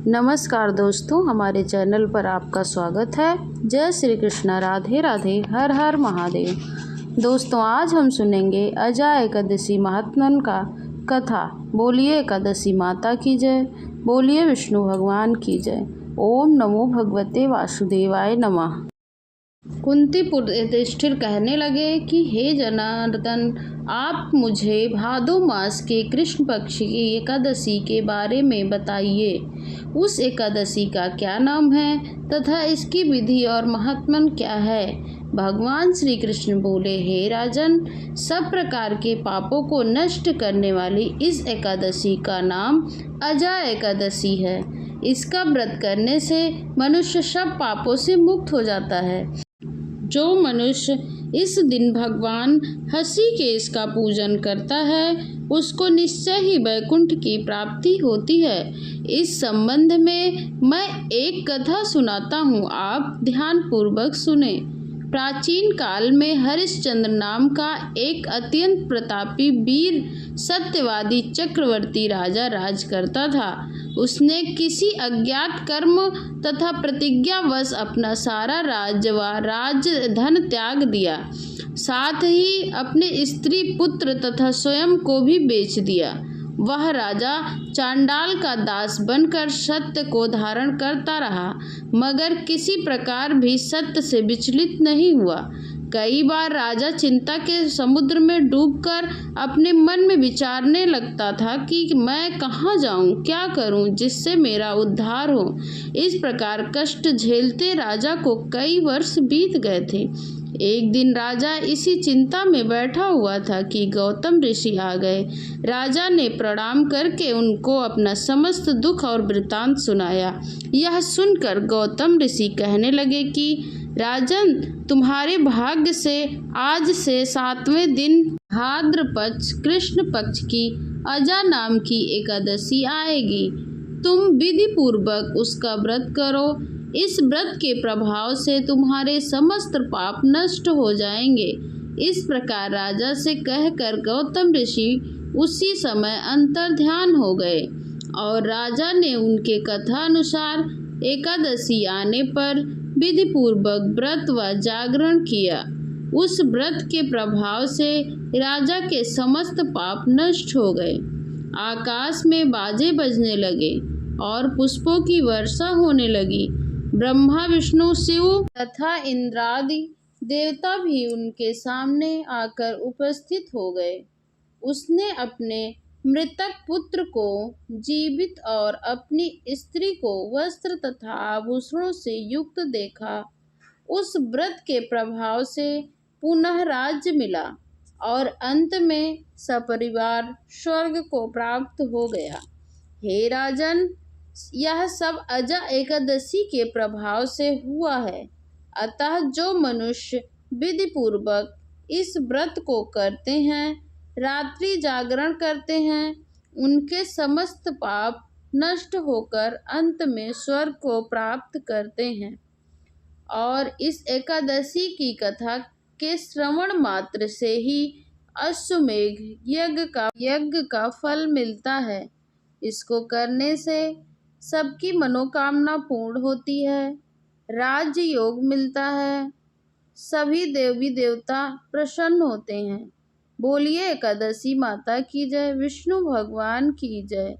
नमस्कार दोस्तों, हमारे चैनल पर आपका स्वागत है। जय श्री कृष्ण, राधे राधे, हर हर महादेव। दोस्तों, आज हम सुनेंगे अजा एकादशी महात्म्य का कथा। बोलिए एकादशी माता की जय, बोलिए विष्णु भगवान की जय। ओम नमो भगवते वासुदेवाय नमः। कुंती पुत्र युधिष्ठिर कहने लगे कि हे जनार्दन, आप मुझे भादो मास के कृष्ण पक्ष की एकादशी के बारे में बताइए। उस एकादशी का क्या नाम है तथा इसकी विधि और महात्म्य क्या है। भगवान श्री कृष्ण बोले, हे राजन, सब प्रकार के पापों को नष्ट करने वाली इस एकादशी का नाम अजा एकादशी है। इसका व्रत करने से मनुष्य सब पापों से मुक्त हो जाता है। जो मनुष्य इस दिन भगवान हृषिकेश का पूजन करता है उसको निश्चय ही वैकुंठ की प्राप्ति होती है। इस संबंध में मैं एक कथा सुनाता हूँ, आप ध्यान पूर्वक सुने। प्राचीन काल में हरिश्चंद्र नाम का एक अत्यंत प्रतापी वीर सत्यवादी चक्रवर्ती राजा राज करता था। उसने किसी अज्ञात कर्म तथा प्रतिज्ञावश अपना सारा राज्य व राजधन त्याग दिया, साथ ही अपने स्त्री पुत्र तथा स्वयं को भी बेच दिया। वह राजा चांडाल का दास बनकर सत्य को धारण करता रहा, मगर किसी प्रकार भी सत्य से विचलित नहीं हुआ। कई बार राजा चिंता के समुद्र में डूबकर अपने मन में विचारने लगता था कि मैं कहाँ जाऊँ, क्या करूँ जिससे मेरा उद्धार हो। इस प्रकार कष्ट झेलते राजा को कई वर्ष बीत गए थे। एक दिन राजा इसी चिंता में बैठा हुआ था कि गौतम ऋषि आ गए। राजा ने प्रणाम करके उनको अपना समस्त दुख और वृत्तांत सुनाया। यह सुनकर गौतम ऋषि कहने लगे कि राजन, तुम्हारे भाग्य से आज से 7वें दिन भाद्रपद कृष्ण पक्ष की अजा नाम की एकादशी आएगी। तुम विधि पूर्वक उसका व्रत करो। इस व्रत के प्रभाव से तुम्हारे समस्त पाप नष्ट हो जाएंगे। इस प्रकार राजा से कहकर गौतम ऋषि उसी समय अंतर्ध्यान हो गए और राजा ने उनके कथा अनुसार एकादशी आने पर विधि पूर्वक व्रत व जागरण किया। उस व्रत के प्रभाव से राजा के समस्त पाप नष्ट हो गए। आकाश में बाजे बजने लगे और पुष्पों की वर्षा होने लगी। ब्रह्मा, विष्णु, शिव तथा इंद्रादि देवता भी उनके सामने आकर उपस्थित हो गए। उसने अपने मृतक पुत्र को जीवित और अपनी स्त्री को वस्त्र तथा आभूषणों से युक्त देखा। उस व्रत के प्रभाव से पुनः राज्य मिला और अंत में सपरिवार स्वर्ग को प्राप्त हो गया। हे राजन, यह सब अजा एकादशी के प्रभाव से हुआ है। अतः जो मनुष्य विधि पूर्वक इस व्रत को करते हैं, रात्रि जागरण करते हैं, उनके समस्त पाप नष्ट होकर अंत में स्वर्ग को प्राप्त करते हैं। और इस एकादशी की कथा के श्रवण मात्र से ही अश्वमेघ यज्ञ का फल मिलता है। इसको करने से सबकी मनोकामना पूर्ण होती है, राज्य योग मिलता है, सभी देवी देवता प्रसन्न होते हैं। बोलिए एकादशी माता की जय, विष्णु भगवान की जय।